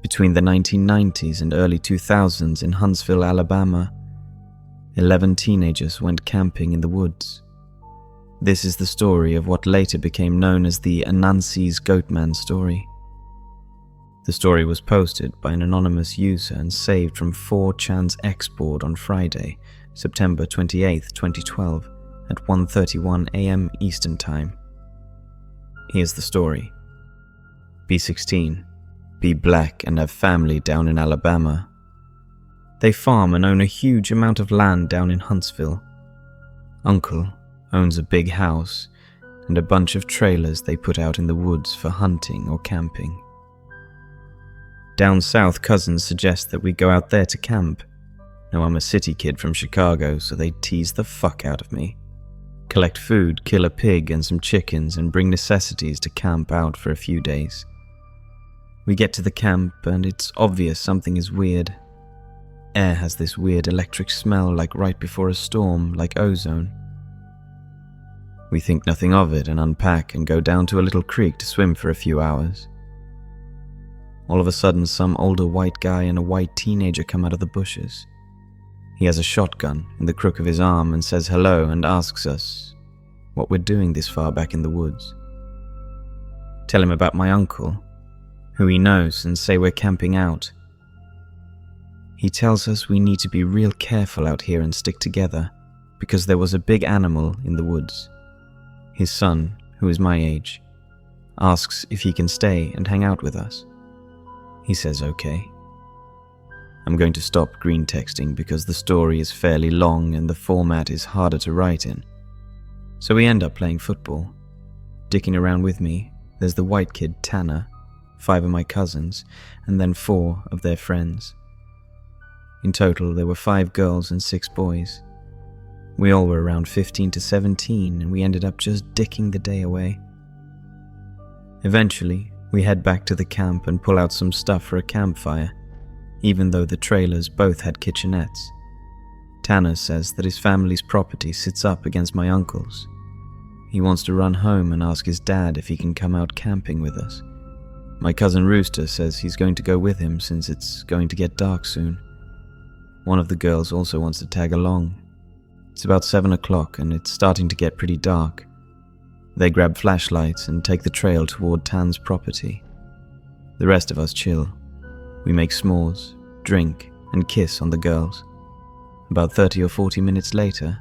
Between the 1990s and early 2000s in Huntsville, Alabama, 11 teenagers went camping in the woods. This is the story of what later became known as the Anansi's Goatman story. The story was posted by an anonymous user and saved from 4chan's X-board on Friday, September 28, 2012, at 1:31 a.m. Eastern Time. Here's the story. Be 16, be black and have family down in Alabama. They farm and own a huge amount of land down in Huntsville. Uncle owns a big house and a bunch of trailers they put out in the woods for hunting or camping. Down south, cousins suggest that we go out there to camp. Now, I'm a city kid from Chicago, so they tease the fuck out of me. Collect food, kill a pig and some chickens, and bring necessities to camp out for a few days. We get to the camp, and it's obvious something is weird. Air has this weird electric smell like right before a storm, like ozone. We think nothing of it and unpack and go down to a little creek to swim for a few hours. All of a sudden, some older white guy and a white teenager come out of the bushes. He has a shotgun in the crook of his arm and says hello and asks us what we're doing this far back in the woods. Tell him about my uncle, who he knows, and say we're camping out. He tells us we need to be real careful out here and stick together because there was a big animal in the woods. His son, who is my age, asks if he can stay and hang out with us. He says okay. I'm going to stop green texting because the story is fairly long and the format is harder to write in. So we end up playing football. Dicking around with me, there's the white kid Tanner, 5 of my cousins, and then 4 of their friends. In total, there were 5 girls and 6 boys. We all were around 15 to 17, and we ended up just dicking the day away. Eventually, we head back to the camp and pull out some stuff for a campfire, even though the trailers both had kitchenettes. Tanner says that his family's property sits up against my uncle's. He wants to run home and ask his dad if he can come out camping with us. My cousin Rooster says he's going to go with him since it's going to get dark soon. One of the girls also wants to tag along. It's about 7 o'clock and it's starting to get pretty dark. They grab flashlights and take the trail toward Tan's property. The rest of us chill. We make s'mores, drink, and kiss on the girls. About 30 or 40 minutes later,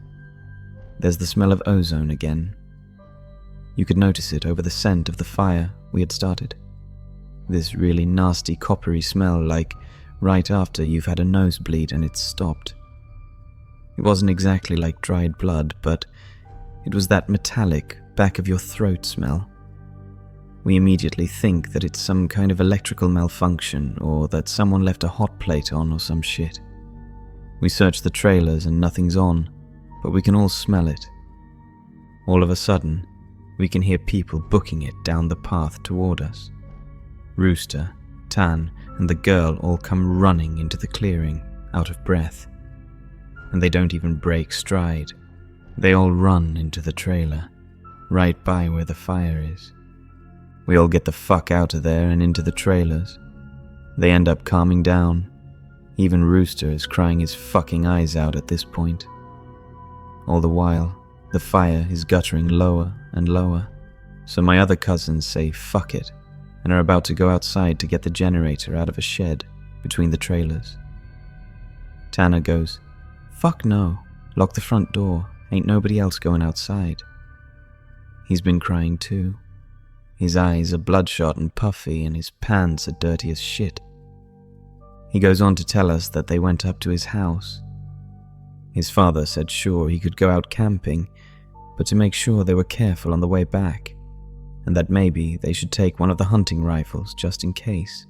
there's the smell of ozone again. You could notice it over the scent of the fire we had started. This really nasty coppery smell, like right after you've had a nosebleed and it's stopped. It wasn't exactly like dried blood, but it was that metallic, back of your throat smell. We immediately think that it's some kind of electrical malfunction or that someone left a hot plate on or some shit. We search the trailers and nothing's on, but we can all smell it. All of a sudden, we can hear people booking it down the path toward us. Rooster, Tan, and the girl all come running into the clearing, out of breath. And they don't even break stride. They all run into the trailer, right by where the fire is. We all get the fuck out of there and into the trailers. They end up calming down. Even Rooster is crying his fucking eyes out at this point. All the while, the fire is guttering lower and lower, so my other cousins say fuck it and are about to go outside to get the generator out of a shed between the trailers. Tanner goes, "Fuck no, lock the front door, ain't nobody else going outside." He's been crying too. His eyes are bloodshot and puffy and his pants are dirty as shit. He goes on to tell us that they went up to his house. His father said sure he could go out camping, but to make sure they were careful on the way back, and that maybe they should take one of the hunting rifles just in case.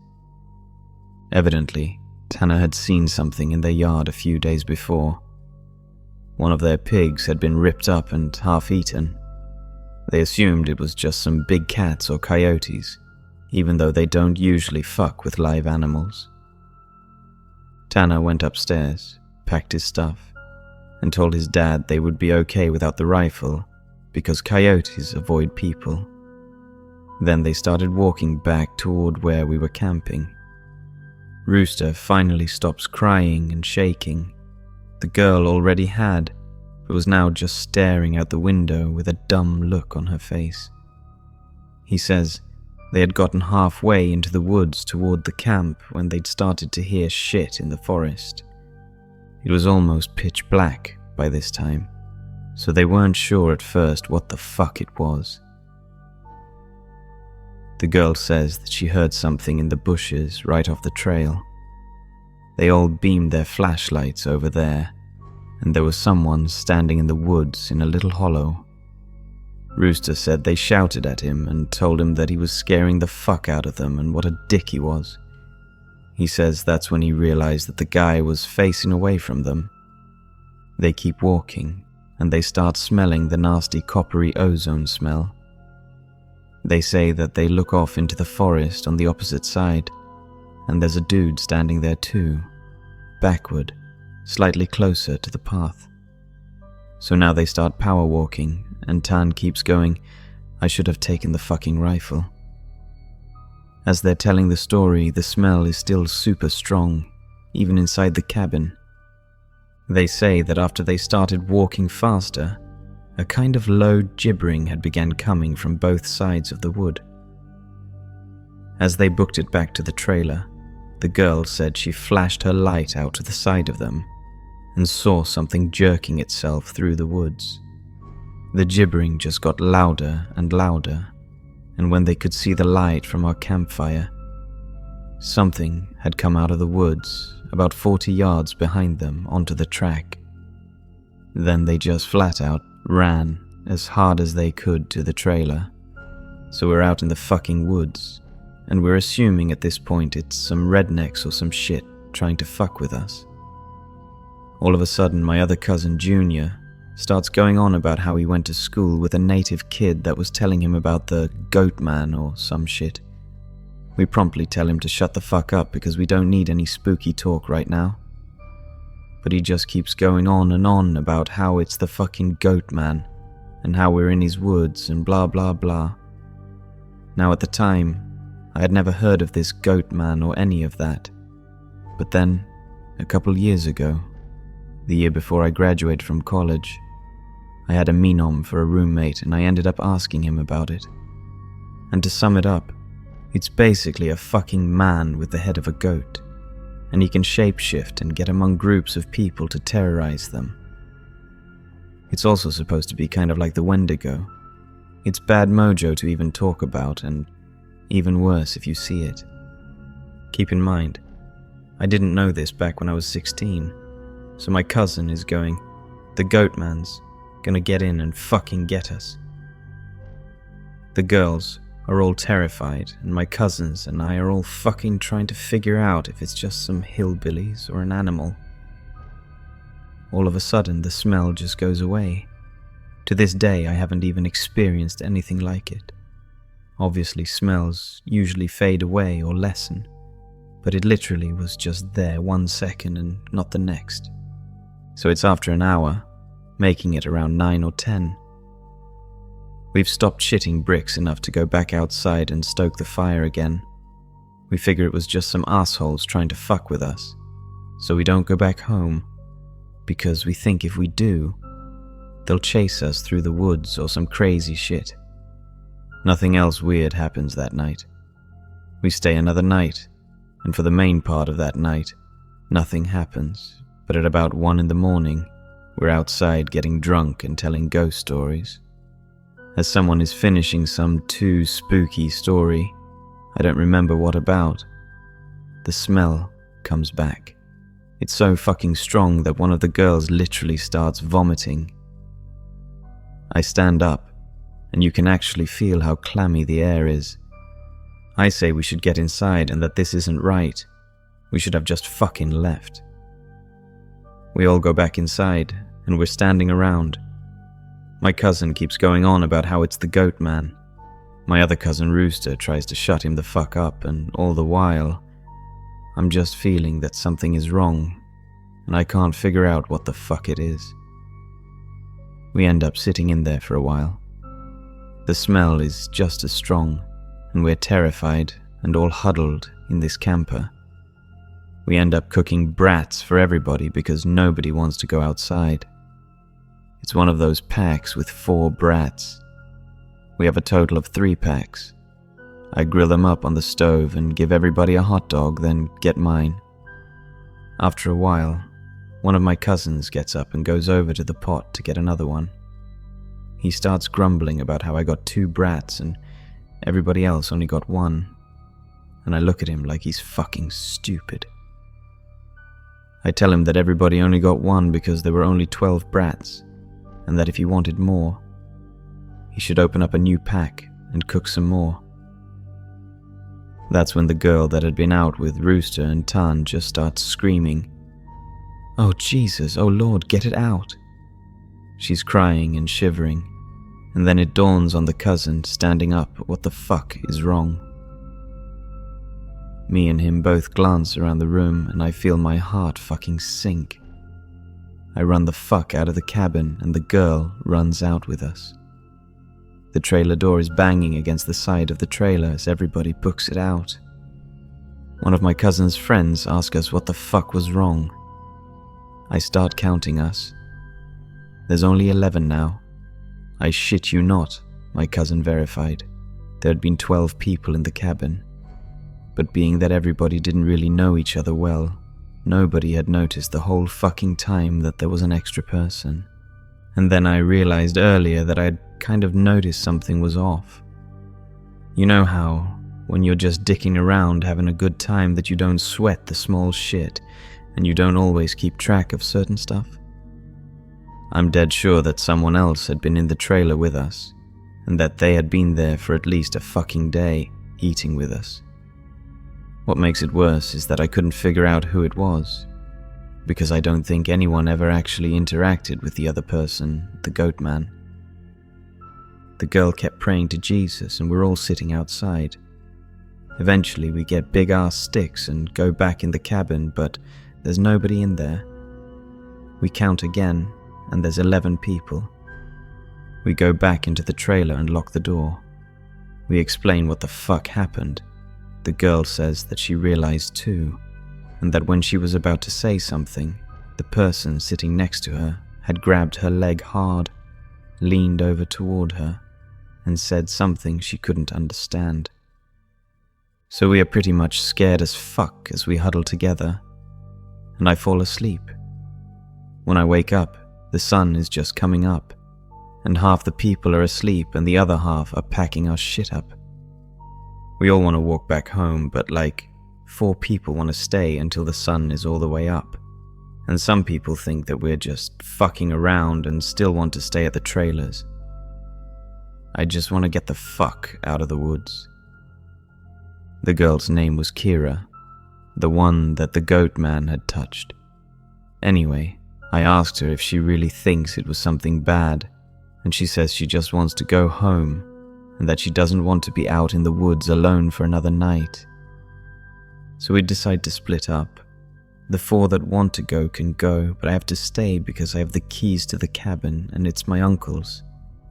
Evidently, Tanner had seen something in their yard a few days before. One of their pigs had been ripped up and half eaten. They assumed it was just some big cats or coyotes, even though they don't usually fuck with live animals. Tanner went upstairs, packed his stuff, and told his dad they would be okay without the rifle because coyotes avoid people. Then they started walking back toward where we were camping. Rooster finally stops crying and shaking. The girl already had, but was now just staring out the window with a dumb look on her face. He says they had gotten halfway into the woods toward the camp when they'd started to hear shit in the forest. It was almost pitch black by this time, so they weren't sure at first what the fuck it was. The girl says that she heard something in the bushes right off the trail. They all beamed their flashlights over there, and there was someone standing in the woods in a little hollow. Rooster said they shouted at him and told him that he was scaring the fuck out of them and what a dick he was. He says that's when he realized that the guy was facing away from them. They keep walking, and they start smelling the nasty coppery ozone smell. They say that they look off into the forest on the opposite side, and there's a dude standing there too, backward, slightly closer to the path. So now they start power walking, and Tan keeps going, "I should have taken the fucking rifle." As they're telling the story, the smell is still super strong, even inside the cabin. They say that after they started walking faster, a kind of low gibbering had begun coming from both sides of the wood. As they booked it back to the trailer, the girl said she flashed her light out to the side of them and saw something jerking itself through the woods. The gibbering just got louder and louder, and when they could see the light from our campfire, something had come out of the woods about 40 yards behind them onto the track. Then they just flat out ran as hard as they could to the trailer. So we're out in the fucking woods, and we're assuming at this point it's some rednecks or some shit trying to fuck with us. All of a sudden, my other cousin Junior starts going on about how he went to school with a native kid that was telling him about the Goatman or some shit. We promptly tell him to shut the fuck up because we don't need any spooky talk right now. But he just keeps going on and on about how it's the fucking Goatman and how we're in his woods and blah blah blah. Now at the time, I had never heard of this Goatman or any of that. But then, a couple years ago, the year before I graduated from college, I had a Menom for a roommate and I ended up asking him about it. And to sum it up, it's basically a fucking man with the head of a goat, and he can shapeshift and get among groups of people to terrorize them. It's also supposed to be kind of like the Wendigo. It's bad mojo to even talk about, and even worse if you see it. Keep in mind, I didn't know this back when I was 16, so my cousin is going, "The Goatman's gonna get in and fucking get us." The girls are all terrified, and my cousins and I are all fucking trying to figure out if it's just some hillbillies or an animal. All of a sudden, the smell just goes away. To this day, I haven't even experienced anything like it. Obviously, smells usually fade away or lessen, but it literally was just there 1 second and not the next. So it's after an hour, making it around 9 or 10. We've stopped shitting bricks enough to go back outside and stoke the fire again. We figure it was just some assholes trying to fuck with us, so we don't go back home, because we think if we do, they'll chase us through the woods or some crazy shit. Nothing else weird happens that night. We stay another night, and for the main part of that night, nothing happens, but at about 1 in the morning, we're outside getting drunk and telling ghost stories. As someone is finishing some too spooky story, I don't remember what about, the smell comes back. It's so fucking strong that one of the girls literally starts vomiting. I stand up, and you can actually feel how clammy the air is. I say we should get inside and that this isn't right. We should have just fucking left. We all go back inside, and we're standing around. My cousin keeps going on about how it's the Goatman. My other cousin Rooster tries to shut him the fuck up, and all the while, I'm just feeling that something is wrong, and I can't figure out what the fuck it is. We end up sitting in there for a while. The smell is just as strong, and we're terrified and all huddled in this camper. We end up cooking brats for everybody because nobody wants to go outside. It's one of those packs with 4 brats. We have a total of 3 packs. I grill them up on the stove and give everybody a hot dog, then get mine. After a while, one of my cousins gets up and goes over to the pot to get another one. He starts grumbling about how I got 2 brats and everybody else only got 1. And I look at him like he's fucking stupid. I tell him that everybody only got 1 because there were only 12 brats, and that if he wanted more, he should open up a new pack and cook some more. That's when the girl that had been out with Rooster and Tan just starts screaming, "Oh Jesus, oh Lord, get it out." She's crying and shivering, and then it dawns on the cousin standing up what the fuck is wrong. Me and him both glance around the room and I feel my heart fucking sink. I run the fuck out of the cabin and the girl runs out with us. The trailer door is banging against the side of the trailer as everybody books it out. One of my cousin's friends asks us what the fuck was wrong. I start counting us. There's only 11 now. I shit you not, my cousin verified. There had been 12 people in the cabin. But being that everybody didn't really know each other well, nobody had noticed the whole fucking time that there was an extra person. And then I realized earlier that I'd kind of noticed something was off. You know how, when you're just dicking around having a good time, that you don't sweat the small shit, and you don't always keep track of certain stuff? I'm dead sure that someone else had been in the trailer with us, and that they had been there for at least a fucking day, eating with us. What makes it worse is that I couldn't figure out who it was, because I don't think anyone ever actually interacted with the other person, the Goatman. The girl kept praying to Jesus and we're all sitting outside. Eventually we get big-ass sticks and go back in the cabin, but there's nobody in there. We count again, and there's 11 people. We go back into the trailer and lock the door. We explain what the fuck happened. The girl says that she realized too, and that when she was about to say something, the person sitting next to her had grabbed her leg hard, leaned over toward her, and said something she couldn't understand. So we are pretty much scared as fuck as we huddle together, and I fall asleep. When I wake up, the sun is just coming up, and half the people are asleep and the other half are packing our shit up. We all want to walk back home, but 4 people want to stay until the sun is all the way up. And some people think that we're just fucking around and still want to stay at the trailers. I just want to get the fuck out of the woods. The girl's name was Kira, the one that the Goatman had touched. Anyway, I asked her if she really thinks it was something bad, and she says she just wants to go home, and that she doesn't want to be out in the woods alone for another night. So we decide to split up. The 4 that want to go can go, but I have to stay because I have the keys to the cabin and it's my uncle's,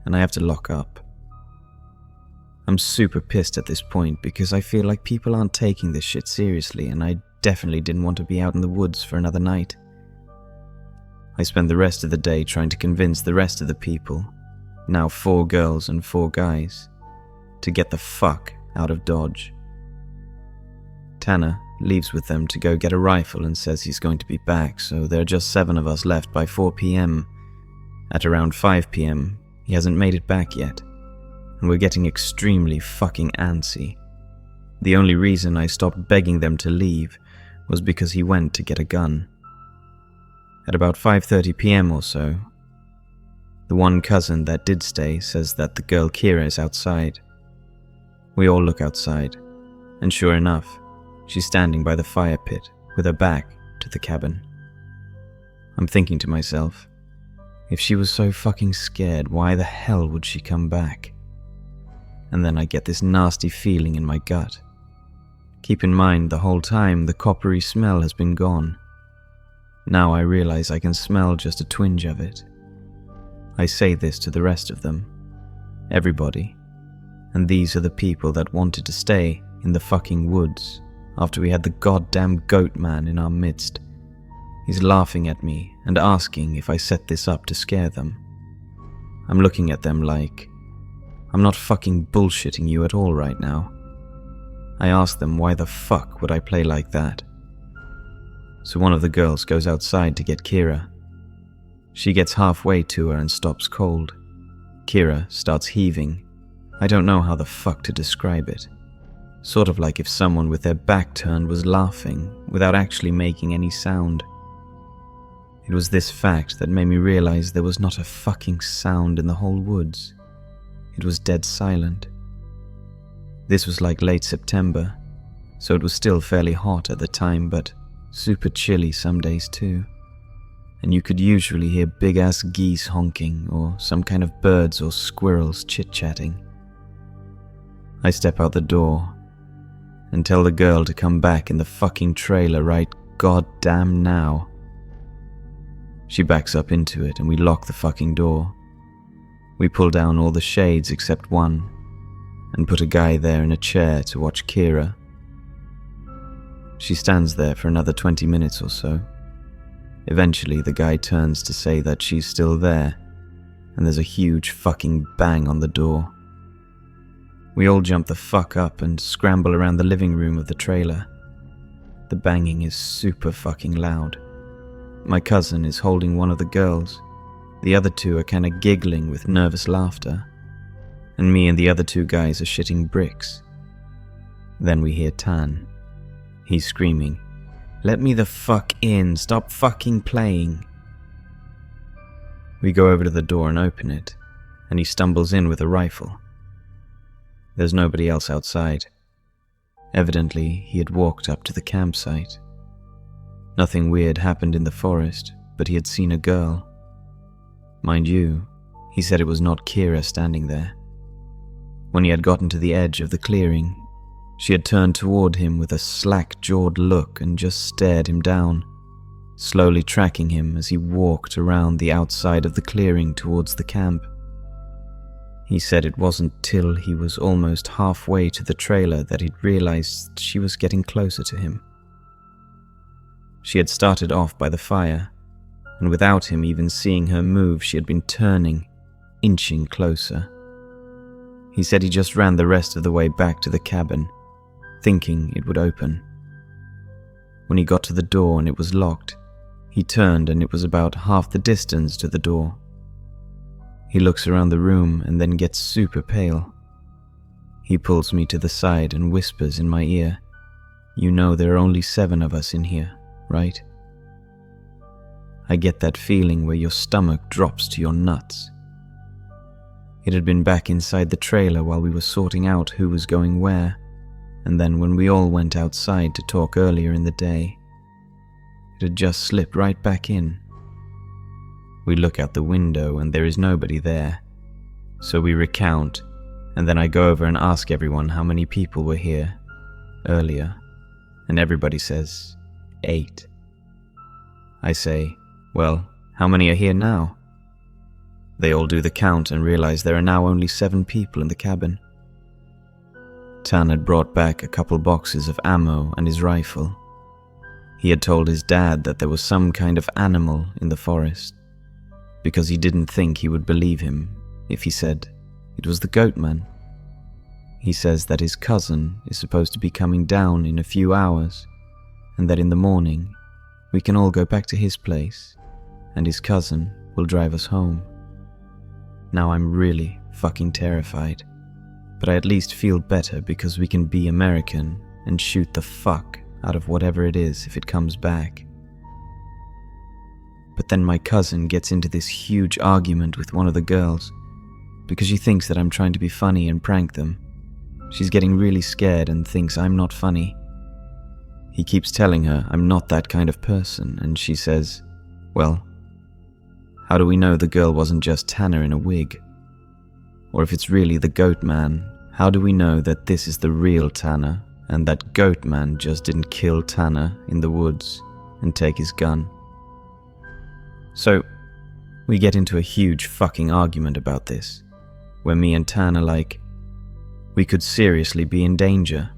and I have to lock up. I'm super pissed at this point because I feel like people aren't taking this shit seriously, and I definitely didn't want to be out in the woods for another night. I spend the rest of the day trying to convince the rest of the people, now 4 girls and 4 guys, to get the fuck out of Dodge. Tanner leaves with them to go get a rifle and says he's going to be back, so there are just 7 of us left by 4 p.m. At around 5 p.m, he hasn't made it back yet, and we're getting extremely fucking antsy. The only reason I stopped begging them to leave was because he went to get a gun. At about 5:30 p.m. or so, the one cousin that did stay says that the girl Kira is outside. We all look outside, and sure enough, she's standing by the fire pit with her back to the cabin. I'm thinking to myself, if she was so fucking scared, why the hell would she come back? And then I get this nasty feeling in my gut. Keep in mind, the whole time the coppery smell has been gone. Now I realize I can smell just a twinge of it. I say this to the rest of them, everybody, and these are the people that wanted to stay in the fucking woods after we had the goddamn Goatman in our midst. He's laughing at me and asking if I set this up to scare them. I'm looking at them like, I'm not fucking bullshitting you at all right now. I ask them why the fuck would I play like that. So one of the girls goes outside to get Kira. She gets halfway to her and stops cold. Kira starts heaving. I don't know how the fuck to describe it. Sort of like if someone with their back turned was laughing without actually making any sound. It was this fact that made me realize there was not a fucking sound in the whole woods. It was dead silent. This was like late September, so it was still fairly hot at the time, but super chilly some days too. And you could usually hear big-ass geese honking or some kind of birds or squirrels chit-chatting. I step out the door and tell the girl to come back in the fucking trailer right goddamn now. She backs up into it and we lock the fucking door. We pull down all the shades except one and put a guy there in a chair to watch Kira. She stands there for another 20 minutes or so. Eventually the guy turns to say that she's still there, and there's a huge fucking bang on the door. We all jump the fuck up and scramble around the living room of the trailer. The banging is super fucking loud. My cousin is holding one of the girls. The other two are kinda giggling with nervous laughter. And me and the other two guys are shitting bricks. Then we hear Tan. He's screaming, "Let me the fuck in, stop fucking playing." We go over to the door and open it, and he stumbles in with a rifle. There's nobody else outside. Evidently, he had walked up to the campsite. Nothing weird happened in the forest, but he had seen a girl. Mind you, he said it was not Kira standing there. When he had gotten to the edge of the clearing, she had turned toward him with a slack-jawed look and just stared him down, slowly tracking him as he walked around the outside of the clearing towards the camp. He said it wasn't till he was almost halfway to the trailer that he'd realized she was getting closer to him. She had started off by the fire, and without him even seeing her move, she had been turning, inching closer. He said he just ran the rest of the way back to the cabin, thinking it would open. When he got to the door and it was locked, he turned and it was about half the distance to the door. He looks around the room and then gets super pale. He pulls me to the side and whispers in my ear, "You know there are only 7 of us in here, right?" I get that feeling where your stomach drops to your nuts. It had been back inside the trailer while we were sorting out who was going where, and then when we all went outside to talk earlier in the day, it had just slipped right back in. We look out the window and there is nobody there, so we recount, and then I go over and ask everyone how many people were here earlier, and everybody says 8. I say, "Well, how many are here now?" They all do the count and realize there are now only 7 people in the cabin. Tan had brought back a couple boxes of ammo and his rifle. He had told his dad that there was some kind of animal in the forest, because he didn't think he would believe him if he said it was the Goatman. He says that his cousin is supposed to be coming down in a few hours, and that in the morning we can all go back to his place, and his cousin will drive us home. Now I'm really fucking terrified, but I at least feel better because we can be American and shoot the fuck out of whatever it is if it comes back. But then my cousin gets into this huge argument with one of the girls because she thinks that I'm trying to be funny and prank them. She's getting really scared and thinks I'm not funny. He keeps telling her I'm not that kind of person, and she says, "Well, how do we know the girl wasn't just Tanner in a wig? Or if it's really the Goatman, how do we know that this is the real Tanner and that Goatman just didn't kill Tanner in the woods and take his gun?" So, we get into a huge fucking argument about this, where me and Tan are like, we could seriously be in danger,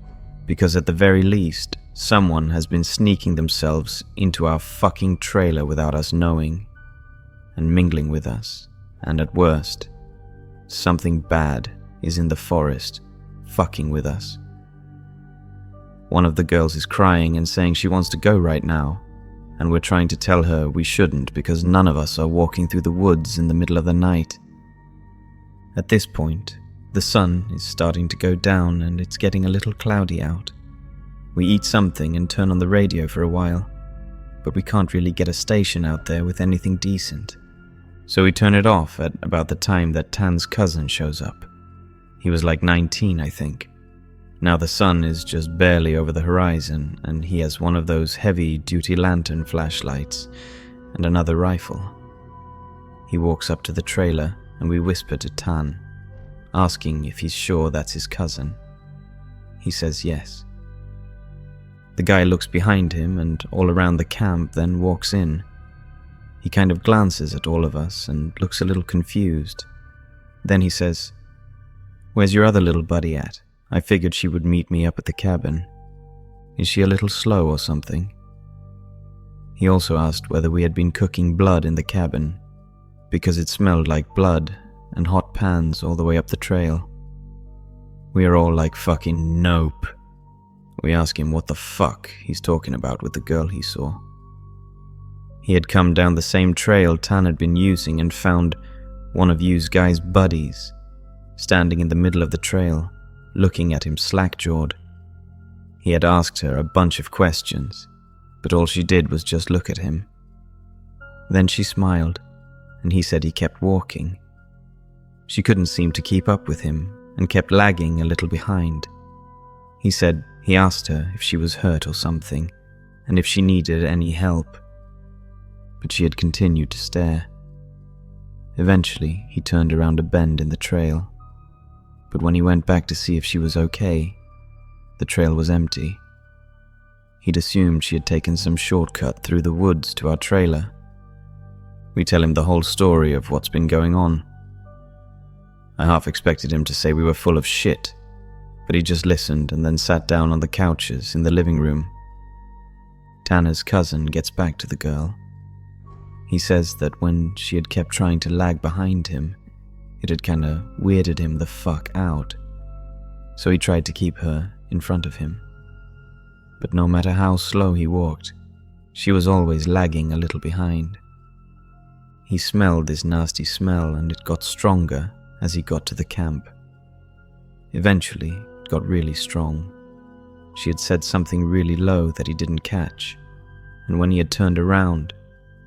because at the very least, Someone has been sneaking themselves into our fucking trailer without us knowing, and mingling with us, and at worst, something bad is in the forest, fucking with us. One of the girls is crying and saying she wants to go right now, and we're trying to tell her we shouldn't because none of us are walking through the woods in the middle of the night. At this point, the sun is starting to go down and it's getting a little cloudy out. We eat something and turn on the radio for a while, but we can't really get a station out there with anything decent. So we turn it off at about the time that Tan's cousin shows up. He was like 19, I think. Now the sun is just barely over the horizon, and he has one of those heavy-duty lantern flashlights and another rifle. He walks up to the trailer, and we whisper to Tan, asking if he's sure that's his cousin. He says yes. The guy looks behind him and all around the camp, then walks in. He kind of glances at all of us and looks a little confused. Then he says, "Where's your other little buddy at? I figured she would meet me up at the cabin. Is she a little slow or something?" He also asked whether we had been cooking blood in the cabin, because it smelled like blood and hot pans all the way up the trail. We are all like fucking nope. We ask him what the fuck he's talking about with the girl he saw. He had come down the same trail Tan had been using and found one of you's guy's buddies standing in the middle of the trail, looking at him slack-jawed. He had asked her a bunch of questions, but all she did was just look at him. Then she smiled, and he said he kept walking. She couldn't seem to keep up with him, and kept lagging a little behind. He said he asked her if she was hurt or something, and if she needed any help. But she had continued to stare. Eventually, he turned around a bend in the trail. But when he went back to see if she was okay, the trail was empty. He'd assumed she had taken some shortcut through the woods to our trailer. We tell him the whole story of what's been going on. I half expected him to say we were full of shit, but he just listened and then sat down on the couches in the living room. Tanner's cousin gets back to the girl. He says that when she had kept trying to lag behind him, it had kinda weirded him the fuck out. So he tried to keep her in front of him. But no matter how slow he walked, she was always lagging a little behind. He smelled this nasty smell and it got stronger as he got to the camp. Eventually, it got really strong. She had said something really low that he didn't catch, and when he had turned around,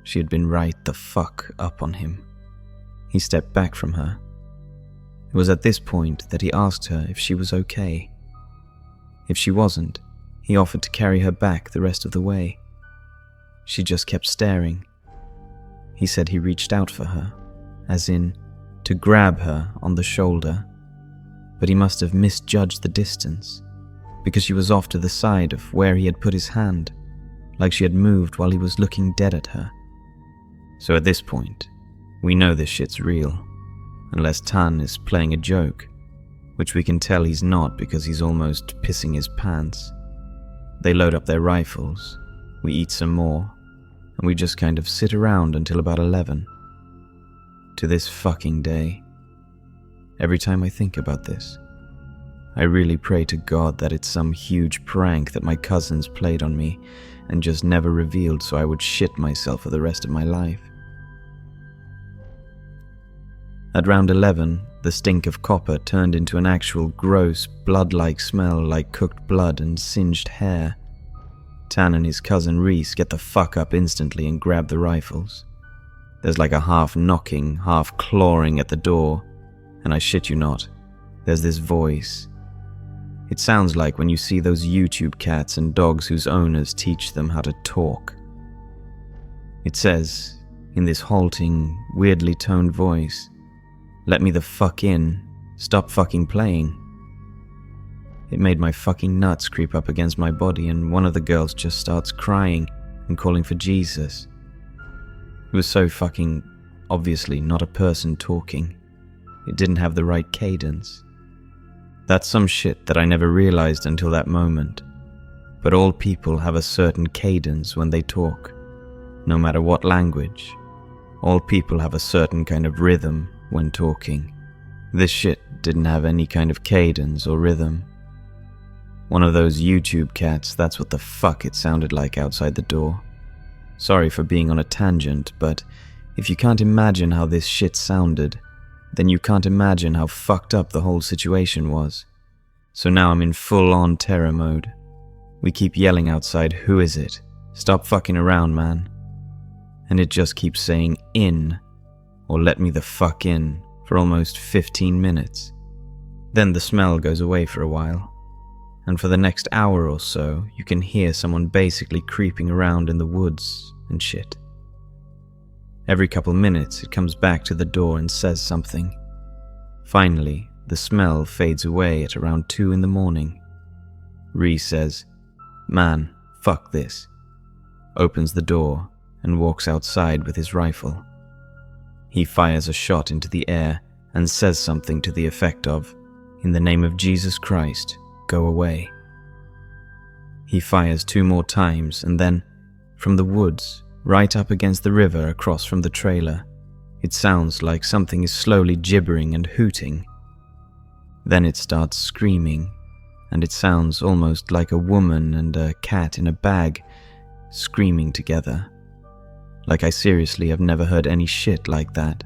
she had been right the fuck up on him. He stepped back from her. It was at this point that he asked her if she was okay. If she wasn't, he offered to carry her back the rest of the way. She just kept staring. He said he reached out for her, as in, to grab her on the shoulder, but he must have misjudged the distance, because she was off to the side of where he had put his hand, like she had moved while he was looking dead at her. So at this point, we know this shit's real, unless Tan is playing a joke, which we can tell he's not because he's almost pissing his pants. They load up their rifles, we eat some more, and we just kind of sit around until about 11. To this fucking day. Every time I think about this, I really pray to God that it's some huge prank that my cousins played on me and just never revealed so I would shit myself for the rest of my life. At round 11, the stink of copper turned into an actual gross, blood-like smell like cooked blood and singed hair. Tan and his cousin Reese get the fuck up instantly and grab the rifles. There's like a half knocking, half clawing at the door, and I shit you not, there's this voice. It sounds like when you see those YouTube cats and dogs whose owners teach them how to talk. It says, in this halting, weirdly toned voice, "Let me the fuck in, stop fucking playing." It made my fucking nuts creep up against my body, and one of the girls just starts crying and calling for Jesus. It was so fucking obviously not a person talking. It didn't have the right cadence. That's some shit that I never realized until that moment. but all people have a certain cadence when they talk, no matter what language. All people have a certain kind of rhythm when talking. This shit didn't have any kind of cadence or rhythm. One of those YouTube cats, that's what the fuck it sounded like outside the door. Sorry for being on a tangent, but if you can't imagine how this shit sounded, then you can't imagine how fucked up the whole situation was. So now I'm in full-on terror mode. We keep yelling outside, "Who is it? Stop fucking around, man." And it just keeps saying "in" or "let me the fuck in" for almost 15 minutes. Then the smell goes away for a while, and for the next hour or so you can hear someone basically creeping around in the woods and shit. Every couple minutes it comes back to the door and says something. Finally, the smell fades away at around 2 in the morning. Ree says, "Man, fuck this," opens the door and walks outside with his rifle. He fires a shot into the air and says something to the effect of, "In the name of Jesus Christ, go away." He fires 2 more times, and then, from the woods, right up against the river across from the trailer, it sounds like something is slowly gibbering and hooting. Then it starts screaming, and it sounds almost like a woman and a cat in a bag screaming together. Like I seriously have never heard any shit like that.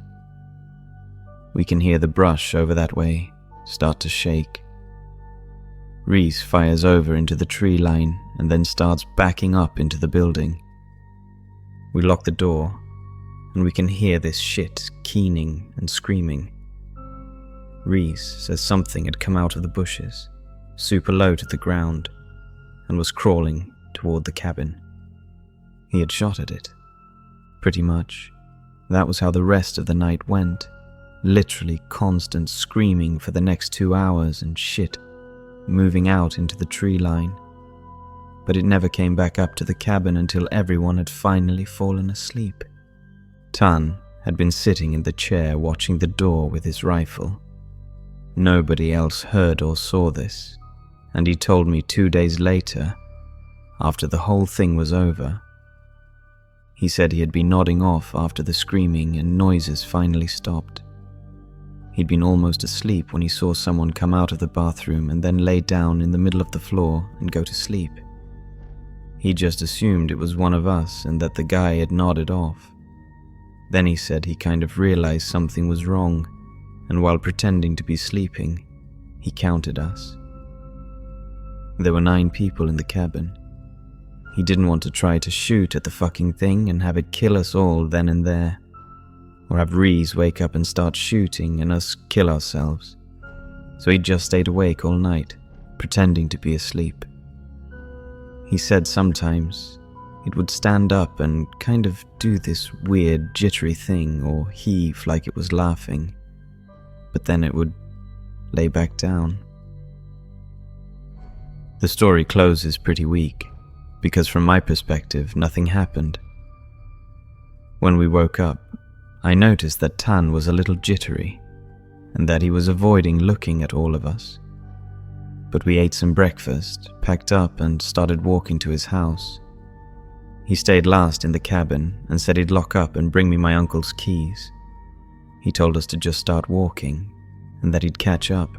We can hear the brush over that way start to shake. Reese fires over into the tree line and then starts backing up into the building. We lock the door, and we can hear this shit keening and screaming. Reese says something had come out of the bushes, super low to the ground, and was crawling toward the cabin. He had shot at it. Pretty much. That was how the rest of the night went. Literally constant screaming for the next 2 hours and shit, moving out into the tree line. But it never came back up to the cabin until everyone had finally fallen asleep. Tan had been sitting in the chair watching the door with his rifle. Nobody else heard or saw this, and he told me 2 days later, after the whole thing was over. He said he had been nodding off after the screaming and noises finally stopped. He'd been almost asleep when he saw someone come out of the bathroom and then lay down in the middle of the floor and go to sleep. He just assumed it was one of us and that the guy had nodded off. Then he said he kind of realized something was wrong, and while pretending to be sleeping, he counted us. There were 9 people in the cabin. He didn't want to try to shoot at the fucking thing and have it kill us all then and there, or have Reese wake up and start shooting and us kill ourselves. So he just stayed awake all night, pretending to be asleep. He said sometimes it would stand up and kind of do this weird jittery thing or heave like it was laughing, but then it would lay back down. The story closes pretty weak, because from my perspective, nothing happened. When we woke up, I noticed that Tan was a little jittery, and that he was avoiding looking at all of us. But we ate some breakfast, packed up, and started walking to his house. He stayed last in the cabin and said he'd lock up and bring me my uncle's keys. He told us to just start walking, and that he'd catch up,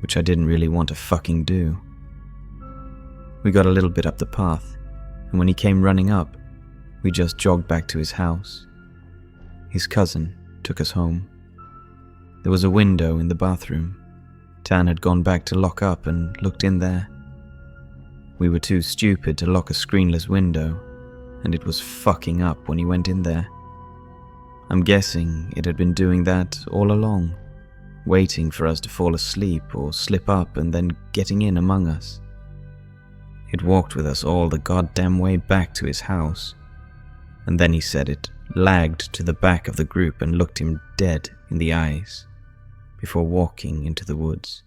which I didn't really want to fucking do. We got a little bit up the path, and when he came running up, we just jogged back to his house. His cousin took us home. There was a window in the bathroom. Tan had gone back to lock up and looked in there. We were too stupid to lock a screenless window, and it was fucking up when he went in there. I'm guessing it had been doing that all along, waiting for us to fall asleep or slip up and then getting in among us. It walked with us all the goddamn way back to his house, and then he said it lagged to the back of the group and looked him dead in the eyes before walking into the woods.